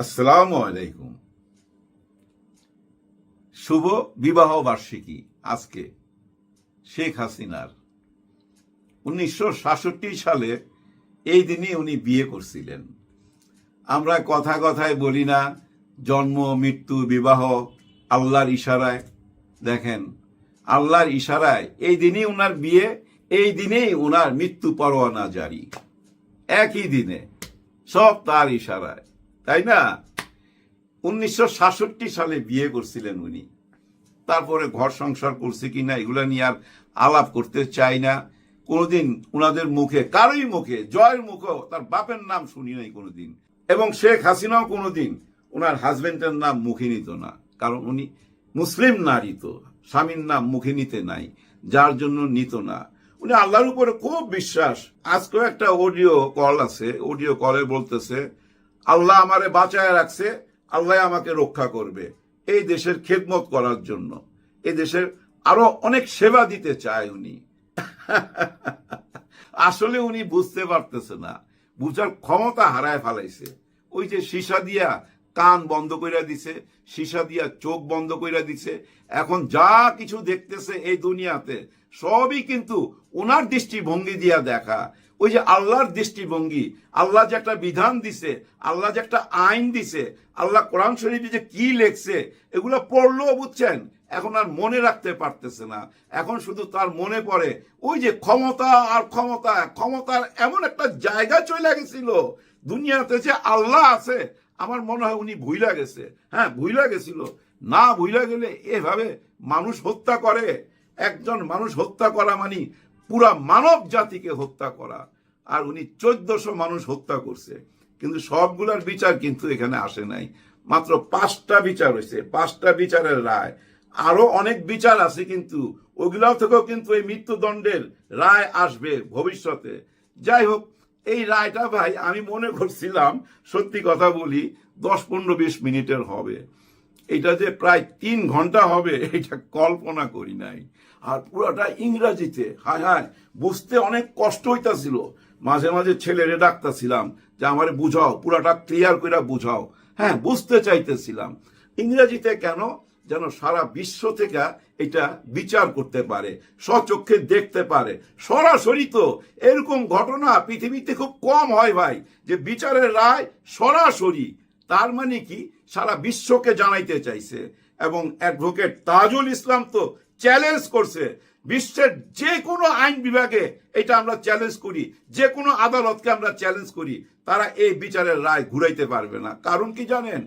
আসসালামু আলাইকুম। শুভ বিবাহ বার্ষিকী আজকে শেখ হাসিনার। 1966 সালে এই দিনে উনি বিয়ে করছিলেন। আমরা কথায় বলি না জন্ম মৃত্যু বিবাহ আল্লাহর ইশারায়। দেখেন, আল্লাহর ইশারায় এই দিনেই উনার বিয়ে, এই দিনেই উনার মৃত্যু পরোয়ানা জারি, একই দিনে, সব তার ইশারায়, তাই না? 1966 সালে বিয়ে করছিলেন উনি। তারপরে ঘর সংসার করছে কিনা এগুলা নিয়ে আর আলাপ করতে চাই না। কোনোদিন উনাদের মুখে, কারোই মুখে, জয়ের মুখেও তার বাপের নাম শুনি নাই কোনোদিন। এবং শেখ হাসিনাও কোনোদিন ওনার হাজবেন্ডের নাম মুখে নিত না, কারণ উনি মুসলিম নারী, তো স্বামীর নাম মুখে নিতে নাই, যার জন্য নিত না। উনি আল্লাহর উপরে খুব বিশ্বাস। আজকেও একটা অডিও কল আছে, অডিও কলে বলতেছে, আল্লাহ আমারে বাঁচায় রাখছে, আল্লাহ আমাকে রক্ষা করবে, এই দেশের খেদমত করার জন্য, এই দেশের আরো অনেক সেবা দিতে চায় উনি। আসলে উনি বুঝতে পারতেছে না, বুঝার ক্ষমতা হারায় ফেলাইছে। ওই যে সীসা দিয়া কান বন্ধ কইরা দিছে, সীসা দিয়া চোখ বন্ধ কইরা দিছে। এখন যা কিছু দেখতেছে এই দুনিয়াতে সবই কিন্তু ওনার দৃষ্টিভঙ্গি দিয়া দেখা। ওই যে আল্লাহর দৃষ্টিভঙ্গি, আল্লাহ যে একটা বিধান দিছে, আল্লাহ যে একটা আইন দিছে, আল্লাহ কোরআন শরীফে যে কি লেখছে, এগুলো পড়লেও বুঝছেন এখন আর মনে রাখতে পারতেছে না। এখন শুধু তার মনে পড়ে ওই যে ক্ষমতা আর ক্ষমতা, ক্ষমতার এমন একটা জায়গা চলে গেছিল দুনিয়াতে যে আল্লাহ আছে। আমার মনে হয় উনি ভুইলা গেছে। হ্যাঁ, ভুইলা গেছিল। না ভুইলা গেলে এভাবে মানুষ হত্যা করে, একজন মানুষ হত্যা করা মানে পুরা মানব জাতিকে হত্যা করা। আর উনি 1400 মানুষ হত্যা করছে, কিন্তু সবগুলার বিচার কিন্তু এখানে আসে নাই। মাত্র 5টা বিচার হয়েছে, 5টা বিচারের রায়। আরো অনেক বিচার আছে, কিন্তু ওগুলাও থেকেও কিন্তু এই মৃত্যুদণ্ডের রায় আসবে ভবিষ্যতে। যাই হোক, এই রায়টা ভাই আমি মনে করছিলাম, সত্যি কথা বলি, 10-15-20 মিনিটের হবে। এটা যে প্রায় 3 ঘন্টা হবে এটা কল্পনা করি নাই। আর পুরাটা ইংরাজিতে। হায় হায়, বুঝতে অনেক কষ্ট হইতাছিল। মাঝে মাঝে ছেলেরে ডাকতাছিলাম যে আমারে বুঝাও, পুরাটা ক্লিয়ার করে বুঝাও। হ্যাঁ, বুঝতে চাইতেছিলাম। ইংরেজিতে কেন? যেন সারা বিশ্ব থেকে এটা বিচার করতে পারে, স্বচক্ষে দেখতে পারে সরাসরি। তো এরকম ঘটনা পৃথিবীতে খুব কম হয় ভাই, যে বিচারের রায় সরাসরি। তার মানে কি, সারা বিশ্বকে জানাইতে চাইছে। এবং অ্যাডভোকেট তাজুল ইসলাম তো চ্যালেঞ্জ করছে, বিশ্বের যে কোনো আইন বিভাগে এটা আমরা চ্যালেঞ্জ করি, যে কোনো আদালতকে আমরা চ্যালেঞ্জ করি, তারা এই বিচারের রায় ঘুরাইতে পারবে না। কারণ কি জানেন?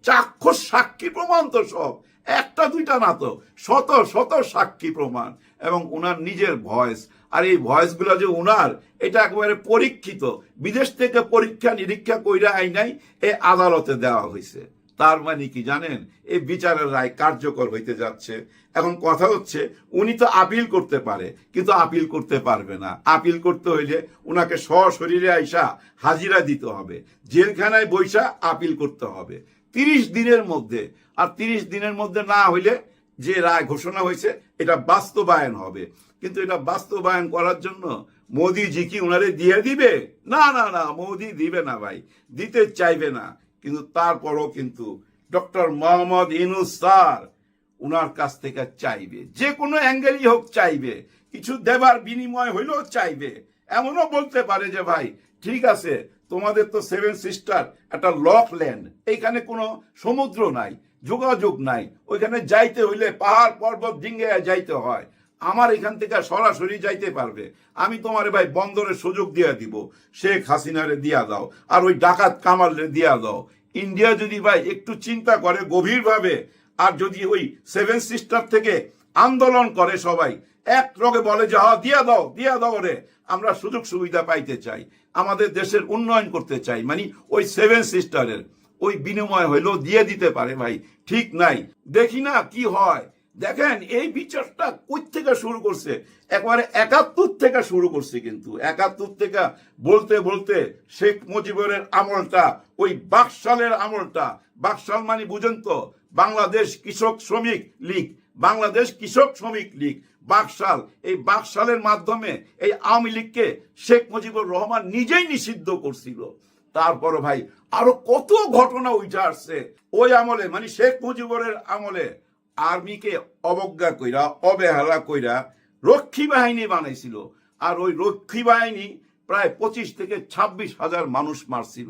চাক্ষুষ সাক্ষী প্রমাণ তো সব, একটা দুইটা না, তো শত শত সাক্ষী প্রমাণ, এবং উনার নিজের ভয়েস। আর এই ভয়েসগুলো যে উনার, এটা একেবারে পরীক্ষিত, বিদেশ থেকে পরীক্ষা নিরীক্ষা কইরা আইনাই এই আদালতে দেওয়া হয়েছে। তার মানে কি জানেন? এই বিচারের রায় কার্যকর হইতে যাচ্ছে। এখন কথা হচ্ছে, উনি তো আপিল করতে পারে, কিন্তু আপিল করতে পারবে না। আপিল করতে হইলে উনাকে সশরীরে আইসা হাজিরা দিতে হবে, জেলখানায় বৈশা আপিল করতে হবে 30 দিনের মধ্যে। আর 30 দিনের মধ্যে না হইলে যে রায় ঘোষণা হয়েছে এটা বাস্তবায়ন হবে। কিন্তু এটা বাস্তবায়ন করার জন্য মোদিজি কি উনারে দিয়ে দিবে? না না না, মোদি দিবে না ভাই, দিতে চাইবে না। কিন্তু তারপরও কিন্তু ডক্টর মোহাম্মদ ইউনূস স্যার উনার কাছ থেকে চাইবে, যে কোনো অ্যাঙ্গেলই হোক চাইবে, কিছু দেবার বিনিময় হইলেও চাইবে। এমনও বলতে পারে যে ভাই ঠিক আছে, তোমাদের তো 7 সিস্টার একটা লক ল্যান্ড, এইখানে কোনো সমুদ্র নাই, যোগাযোগ নাই, ওইখানে যাইতে হইলে পাহাড় পর্বত ডিঙ্গে যাইতে হয়, আমার এখান থেকে সরাসরি যাইতে পারবে, আমি তোমারে ভাই বন্দরের সুযোগ দিয়া দিব, শেখ হাসিনারে দিয়া দাও, আর ওই ডাকাত কামালরে দিয়া দাও। ইন্ডিয়া যদি ভাই একটু চিন্তা করে গভীরভাবে, আর যদি ওই 7 সিস্টার থেকে আন্দোলন করে, সবাই এক রগে বলে যে হ্যাঁ দিয়া দাও রে, আমরা সুযোগ সুবিধা পাইতে চাই, আমাদের দেশের উন্নয়ন করতে চাই, মানে ওই 7 সিস্টারের ওই বিনিময় হইলেও দিয়ে দিতে পারে ভাই, ঠিক নাই? দেখি না কি হয়। দেখেন এই বিচারটা কই থেকে শুরু করছে, একবারে 71 থেকে শুরু করছে। কিন্তু 71 থেকে বলতে বলতে শেখ মুজিবের আমলটা, ওই বাকশালের আমলটা, বাকশাল মানে বুঝেন তো, বাংলাদেশ কৃষক শ্রমিক লীগ, বাংলাদেশ কৃষক শ্রমিক লীগ, বাকশাল। এই বাকশালের মাধ্যমে এই আওয়ামী লীগকে শেখ মুজিবুর রহমান নিজেই নিষিদ্ধ করছিল। তারপর ভাই আরো কত ঘটনা উঠে আসছে ওই আমলে, মানে শেখ মুজিবুরের আমলে আর্মিকে অবজ্ঞা কইরা অবহেলা কইরা রক্ষী বাহিনী বানাইছিল। আর ওই রক্ষী বাহিনী প্রায় 25 থেকে 26,000 মানুষ মারছিল।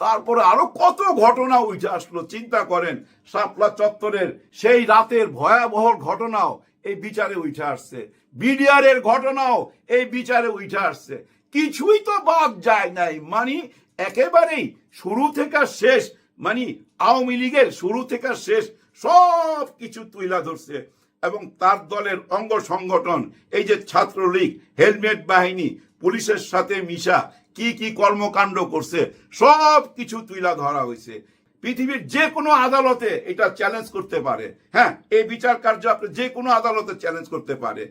তারপরে আরো কত ঘটনা উঠে আসলো, চিন্তা করেন। শাপলা চত্বরের সেই রাতের ভয়াবহ ঘটনাও এই বিচারে উঠে আসছে, বিডিআরের ঘটনাও এই বিচারে উঠে আসছে। কিছুই তো বাদ যায় নাই, মানে একেবারেই শুরু থেকে শেষ, মানে আওয়ামী লীগের শুরু থেকে শেষ সব কিছু তুইলা ধরছে। এবং তার দলের অঙ্গ সংগঠন এই যে ছাত্রলীগ, হেলমেট বাহিনী, পুলিশের সাথে মিশা কি কি কর্মকাণ্ড করছে সব কিছু তুইলা ধরা হয়েছে। পৃথিবীর যে কোনো আদালতে এটা চ্যালেঞ্জ করতে পারে। হ্যাঁ, এই বিচার কার্য আপনি যে কোনো আদালতে চ্যালেঞ্জ করতে পারে।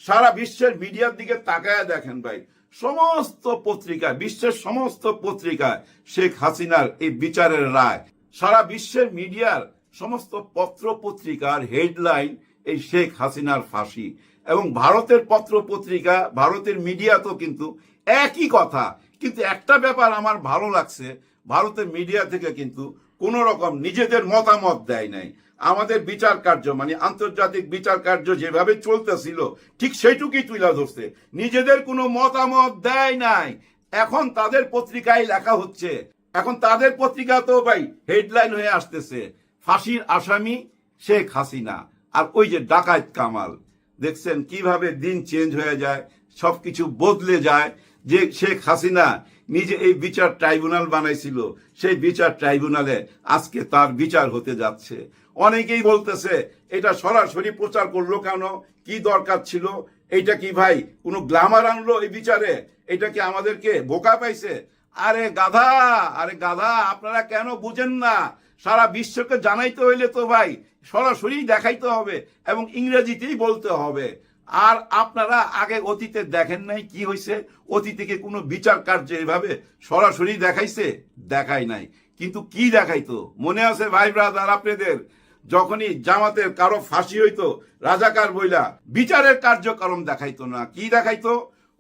সারা বিশ্বের মিডিয়ার দিকে তাকায় দেখেন ভাই, সমস্ত পত্রিকায়, বিশ্বের সমস্ত পত্রিকায় শেখ হাসিনার এই বিচারের রায়। সারা বিশ্বের মিডিয়ার সমস্ত পত্র পত্রিকার হেডলাইন এই শেখ হাসিনার ফাঁসি। এবং ভারতের পত্র পত্রিকা, ভারতের মিডিয়া তো কিন্তু একই কথা। কিন্তু একটা ব্যাপার আমার ভালো লাগছে, ভারতের মিডিয়া থেকে কিন্তু কোন রকম নিজেদের মতামত দেয় নাই। আমাদের বিচার কার্য, মানে আন্তর্জাতিক বিচার কার্য যেভাবে চলতেছিল ঠিক সেইটুকুই তুলে ধরছে, নিজেদের কোনো মতামত দেয় নাই। এখন তাদের পত্রিকায় লেখা হচ্ছে, এখন তাদের পত্রিকা তো ভাই হেডলাইন হয়ে আসতেছে ফাঁসির আসামি শেখ হাসিনা আর ওই যে ডাকাত কামাল। দেখছেন কিভাবে দিন চেঞ্জ হয়ে যায়, সবকিছু বদলে যায়। যে শেখ হাসিনা নিজে এই বিচার ট্রাইব্যুনাল বানাইছিল, সেই বিচার ট্রাইব্যুনালে আজকে তার বিচার হতে যাচ্ছে। অনেকেই বলতেছে এটা সরাসরি প্রচার করলো কেন, কি দরকার ছিল, এইটা কি ভাই কোনো গ্ল্যামার আনলো এই বিচারে, এটা কি আমাদেরকে বোকা পাইছে? আরে গাধা, আরে গাধা, আপনারা কেন বুঝেন না? সারা বিশ্বকে জানাইতে হইলে তো ভাই সরাসরি দেখাইতে হবে এবং ইংরেজিতেই বলতে হবে। আর আপনারা আগে অতীতে দেখেন নাই কি হয়েছে? অতীতে কোনো বিচার কার্য এভাবে সরাসরি দেখাইছে? দেখাই নাই। কিন্তু কি দেখাইতো মনে আছে ভাই ব্রাদার আপনাদের? যখনই জামাতের কারো ফাঁসি হইতো রাজাকার বইলা, বিচারের কার্যক্রম দেখাইতো না। কি দেখাইতো?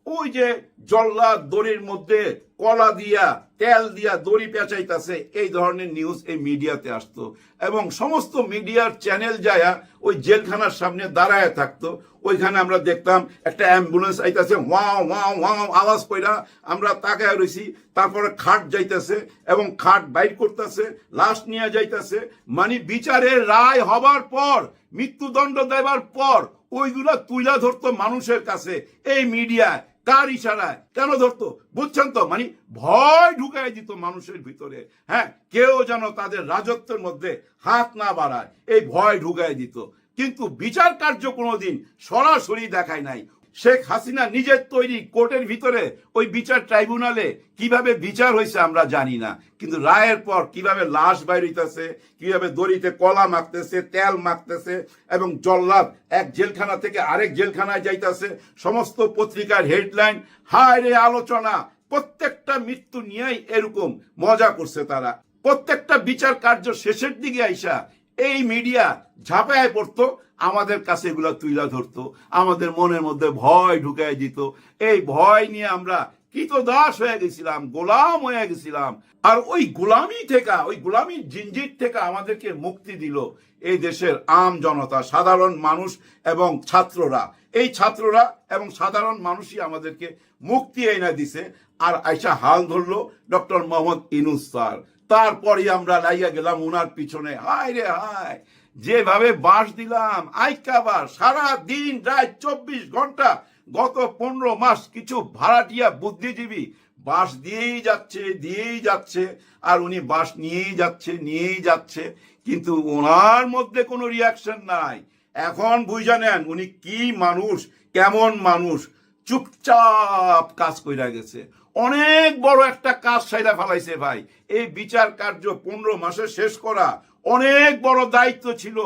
ওই যে জল্লাদ দড়ির মধ্যে কলা দিয়া তেল দিয়া দড়ি পেঁচাইতেছে, এই ধরনের নিউজ এই মিডিয়াতে আসতো। এবং সমস্ত মিডিয়ার চ্যানেল যায়া ওই জেলখানার সামনে দাঁড়ায় থাকতো। ওইখানে আমরা দেখতাম একটা অ্যাম্বুলেন্স আইতাছে, ওয়াও ওয়াও ওয়াও আওয়াজ কইরা আমরা তাকায় রইছি। তারপরে খাট যাইতেছে এবং খাট বাইর করতেছে, লাশ নিয়ে যাইতেছে। মানে বিচারের রায় হবার পর, মৃত্যুদণ্ড দেবার পর ওইগুলা তুইলা ধরতো মানুষের কাছে এই মিডিয়ায়। কার ইশারায় কেন ধরতো বুঝছেন তো? মানে ভয় ঢুকাই দিত মানুষের ভিতরে। হ্যাঁ, কেউ যেন তাদের রাজত্বের মধ্যে হাত না বাড়ায়, এই ভয় ঢুকাই দিত। কিন্তু বিচার কার্য কোনোদিন সরাসরি দেখায় নাই। শেখ হাসিনা নিজের তৈরি কোর্টের ভিতরে ওই বিচার ট্রাইব্যুনালে কিভাবে বিচার হয়েছে আমরা জানি না, কিন্তু রায়ের পর কিভাবে লাশ বাইর হইতেছে, কিভাবে দড়িতে কলা মাখতেছে, তেল মাখতেছে এবং জল্লাদ এক জেলখানা থেকে আরেক জেলখানায় যাইতেছে। সমস্ত পত্রিকার হেডলাইন, হায় রে আলোচনা, প্রত্যেকটা মৃত্যু নিয়েই এরকম মজা করছে তারা। প্রত্যেকটা বিচার কার্য শেষের দিকে আইসা এই মিডিয়া ঝাঁপায় পড়তো, আমাদের কাছে এগুলা তুইলা ধরতো, আমাদের মনের মধ্যে ভয় ঢুকাই দিত। এই ভয় নিয়ে আমরা কৃতদাস হয়ে গেছিলাম, গোলাম হয়ে গেছিলাম। আর ওই গোলামি থেকে, ওই গোলামির জিঞ্জির থেকে আমাদেরকে মুক্তি দিল এই দেশের আম জনতা, সাধারণ মানুষ এবং ছাত্ররা। এই ছাত্ররা এবং সাধারণ মানুষই আমাদেরকে মুক্তি এনে দিছে। আর আইসা হাল ধরলো ডক্টর মোহাম্মদ ইউনূস স্যার। তারপরে আমরা লাইয়া গেলাম উনার পিছনে। হায় রে হায়, যেভাবে বাঁশ দিলাম আইকাবার, সারা দিন রাত 24 ঘন্টা, গত 15 মাস কিছু ভাড়াটিয়া বুদ্ধিজীবী বাঁশ দিয়েই যাচ্ছে আর উনি বাঁশ নিয়েই যাচ্ছে। কিন্তু ওনার মধ্যে কোনো রিয়াকশন নাই। এখন বুঝা নেন উনি কি মানুষ, কেমন মানুষ। চুপচাপ কাজ কইরা গেছে, অনেক বড় একটা কাজ সাইরা ফেলাইছে ভাই। এই বিচার কার্য 15 মাসে শেষ করা অনেক বড় দায়িত্ব ছিল।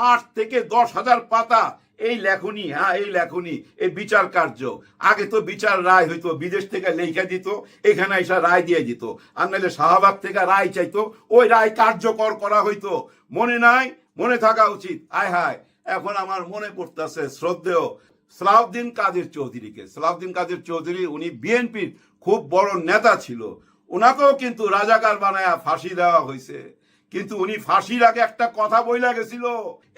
8 থেকে 10,000 পাতা এই লেখনী, এই বিচার কার্য। আগে তো বিচার রায় হইতো, বিদেশ থেকে লেখা দিত, এখানে এসে রায় দিয়ে দিত। আর নাহলে শাহবাগ থেকে রায় চাইতো, ওই রায় কার্যকর করা হইতো। মনে নাই? মনে থাকা উচিত। আয় হায়, এখন আমার মনে পড়তেছে শ্রদ্ধেয় সালাউদ্দিন কাদের চৌধুরীকে। সালাউদ্দিন কাদের চৌধুরী উনি বিএনপির খুব বড় নেতা ছিল। ওনাকেও কিন্তু রাজাকার বানায়া ফাঁসি দেওয়া হয়েছে। কিন্তু উনি ফাঁসির আগে একটা কথা বইলা গেছিল,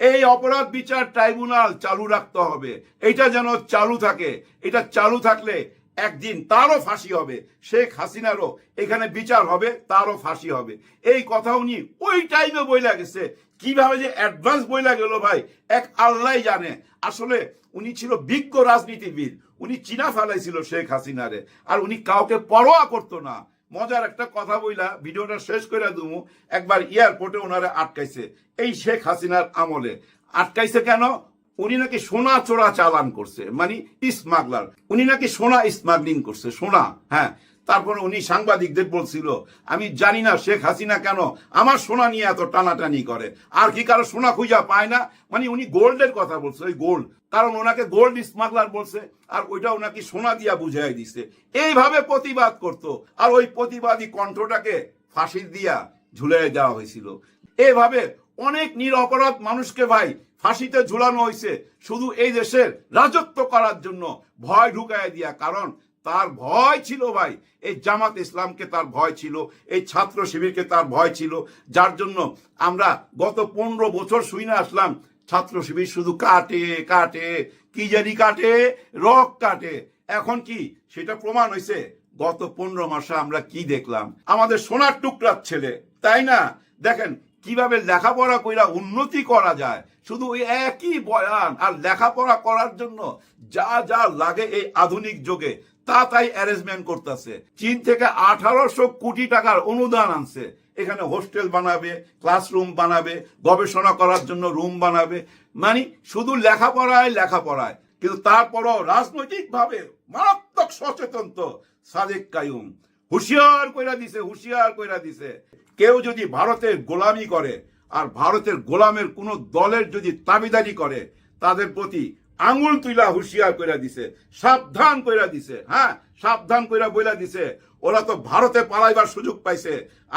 এই অপরাধ বিচার ট্রাইব্যুনাল চালু রাখতে হবে, এটা যেন চালু থাকে। এটা চালু থাকলে একদিন তারও ফাঁসি হবে, শেখ হাসিনারও এখানে বিচার হবে, তারও ফাঁসি হবে। এই কথা উনি ওই টাইমে বইলা গেছে। কিভাবে যে অ্যাডভান্স বইলা গেল ভাই এক আল্লাহ জানে। আসলে উনি ছিল বিজ্ঞ রাজনীতিবিদ, উনি চিনা ফেলাইছিল শেখ হাসিনারে, আর উনি কাউকে পরোয়া করতো না। মজার একটা কথা বইলা ভিডিওটা শেষ করে দুমু। একবার এয়ারপোর্টে ওনারা আটকাইছে, এই শেখ হাসিনার আমলে। আটকাইছে কেন? উনি নাকি সোনা চোরা চালান করছে, মানে স্মাগলার। উনি নাকি সোনা স্মাগলিং করছে, সোনা। হ্যাঁ, তারপরে উনি সাংবাদিকদের বলছিল, আমি জানি না শেখ হাসিনা কেন আমার সোনা নিয়ে এত টানাটানি করে, আর কি কারো সোনা খুঁজা পায় না। মানে উনি গোল্ডের কথা বলছে, ওই গোল্ড, কারণ ওনাকে গোল্ড স্মাগলার বলছে, আর ওইটা ওনাকে সোনা দিয়া বুঝাই দিছে। এইভাবে প্রতিবাদ করত, আর ওই প্রতিবাদী কণ্ঠটাকে ফাঁসি দিয়া ঝুলিয়ে দেওয়া হয়েছিল। এইভাবে অনেক নিরপরাধ মানুষকে ভাই ফাঁসিতে ঝুলানো হয়েছে, শুধু এই দেশের রাজত্ব করার জন্য ভয় ঢুকায় দিয়া। কারণ তার ভয় ছিল ভাই, এই জামাত ইসলামকে তার ভয় ছিল, এই ছাত্র শিবিরকে তার ভয় ছিল, যার জন্য আমরা গত 15 বছর শুনে আসলাম ছাত্র শিবির শুধু কাটে কাটে, কি জানি কাটে, রক কাটে। এখন কি সেটা প্রমাণ হয়েছে? গত 15 মাসে আমরা কি দেখলাম? আমাদের সোনার টুকরার ছেলে, তাই না? দেখেন কিভাবে লেখাপড়া কইরা উন্নতি করা যায়, শুধু ওই একই বয়ান। আর লেখাপড়া করার জন্য যা যা লাগে এই আধুনিক যুগে তা তাই অ্যারেঞ্জমেন্ট করতেছে। চীন থেকে 1800 কোটি টাকার অনুদান আনছে, এখানে হোস্টেল বানাবে, ক্লাসরুম বানাবে, গবেষণা করার জন্য রুম বানাবে। মানে শুধু লেখাপড়ায় লেখাপড়ায়, কিন্তু তারপরও রাজনৈতিকভাবে মারাত্মক সচেতন তো সাদেক কাইয়ুম হুঁশিয়ার কইরা দিছে, হুঁশিয়ার কইরা দিছে। কেউ যদি ভারতের গোলামি করে আর ভারতের গোলামের কোন দলের যদি দাবিদারি করে, তাদের প্রতি আঙুল তুইলা হুঁশিয়ার কইরা দিছে, সাবধান কইরা দিছে। হ্যাঁ, সাবধান কইরা বইলা দিছে, ওরা তো ভারতে পালাইবার সুযোগ পাইছে,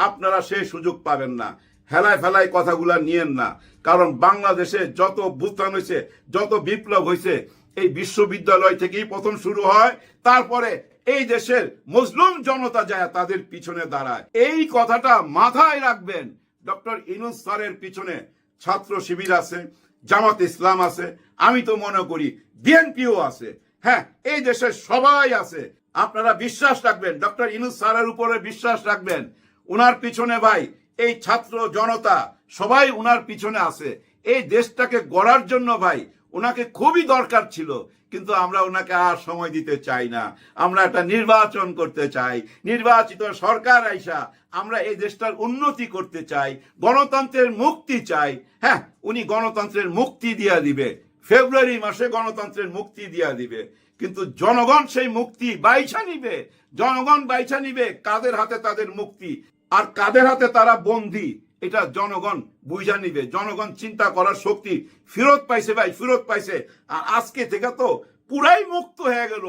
আপনারা সেই সুযোগ পাবেন না। হেলায় ফেলায় কথাগুলা নিয়েন না, কারণ বাংলাদেশে যত অভ্যুত্থান হয়েছে, যত বিপ্লব হয়েছে, এই বিশ্ববিদ্যালয় থেকেই প্রথম শুরু হয়। তারপরে এই দেশের মজলুম জনতা যায় তাদের পিছনে দাঁড়ায়। এই কথাটা মাথায় রাখবেন। ডক্টর ইউনূস স্যারের পিছনে ছাত্র শিবির আছে, জামাত ইসলাম আছে, আমি তো মনে করি বিএনপিও আছে। হ্যাঁ, এই দেশের সবাই আছে। আপনারা বিশ্বাস রাখবেন, ডক্টর ইউনূস স্যারের উপরে বিশ্বাস রাখবেন। উনার পিছনে ভাই এই ছাত্র জনতা সবাই উনার পিছনে আছে। এই দেশটাকে গড়ার জন্য ভাই ওনাকে খুবই দরকার ছিল, কিন্তু আমরা ওনাকে আর সময় দিতে চাই না। আমরা একটা নির্বাচন করতে চাই, নির্বাচিত সরকার আইসা আমরা এই দেশটার উন্নতি করতে চাই, গণতন্ত্রের মুক্তি চাই। হ্যাঁ, উনি গণতন্ত্রের মুক্তি দিয়া দিবে, ফেব্রুয়ারি মাসে গণতন্ত্রের মুক্তি দিয়া দিবে, কিন্তু জনগণ সেই মুক্তি বাইছা নিবে। জনগণ বাইছা নিবে কাদের হাতে তাদের মুক্তি, আর কাদের হাতে তারা বন্দী, এটা জনগণ বুঝা নিবে। জনগণ চিন্তা করার শক্তি ফেরত পাইছে ভাই, ফেরত পাইছে। আর আজকে থেকে তো পুরাই মুক্ত হয়ে গেল,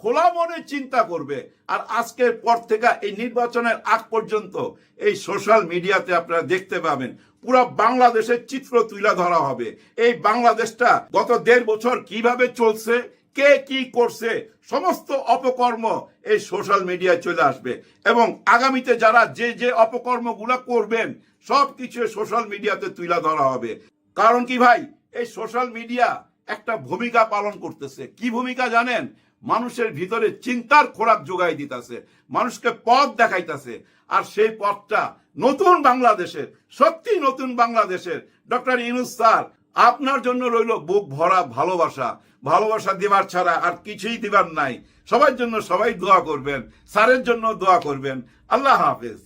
খোলা মনে চিন্তা করবে। আর আজকের পর থেকে এই নির্বাচনের আগ পর্যন্ত এই সোশ্যাল মিডিয়াতে আপনারা দেখতে পাবেন পুরা বাংলাদেশের চিত্র তুলে ধরা হবে। এই বাংলাদেশটা গত 1.5 বছর কিভাবে চলছে, কে কি করছে, সমস্ত অপকর্ম এই সোশ্যাল মিডিয়ায় চলে আসবে। এবং আগামীতে যারা যে যে অপকর্মগুলো করবেন সবকিছু সোশ্যাল মিডিয়াতে তুলে ধরা হবে। কারণ কি ভাই, এই সোশ্যাল মিডিয়া একটা ভূমিকা পালন করতেছে। কি ভূমিকা জানেন? মানুষের ভিতরে চিন্তার খোরাক যোগাই দিতেছে, মানুষকে পথ দেখাইতেছে। আর সেই পথটা নতুন বাংলাদেশের, সত্যি নতুন বাংলাদেশের। ডক্টর ইউনূস স্যার, আপনার জন্য রইল বুক ভরা ভালোবাসা। ভালোবাসা দিবার ছাড়া আর কিছুই দিবার নাই। সবার জন্য সবাই দোয়া করবেন, স্যারের জন্য দোয়া করবেন। আল্লাহ হাফেজ।